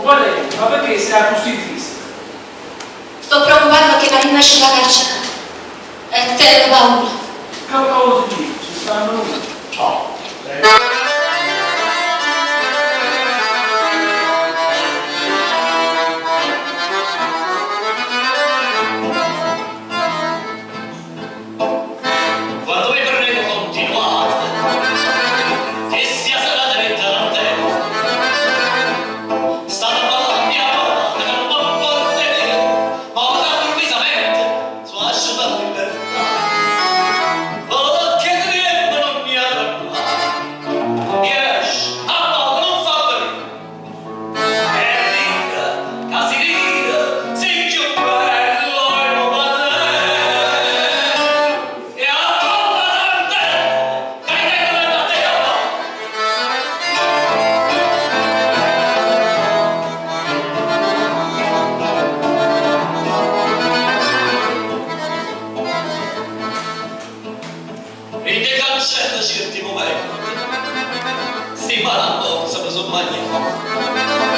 Valerio, ma perché sei così triste? Sto preoccupando che Marina esce da carcere. E te lo paura. Cavolo di Dio, ci stanno uno. Ciao. Quando vi prego continuate, che sia sarà diretta da te. State parlando mia parola che non può portare, ma ora improvvisamente su lascia la libertà. Oh, che riemmo non mi arrabbiare. Riesci, a poco non fa bene. E rida, casi rida, sei più bello e non va e a paura da te, che hai come Matteo. Ride cancella certi momenti, si fa la borsa per sommagno.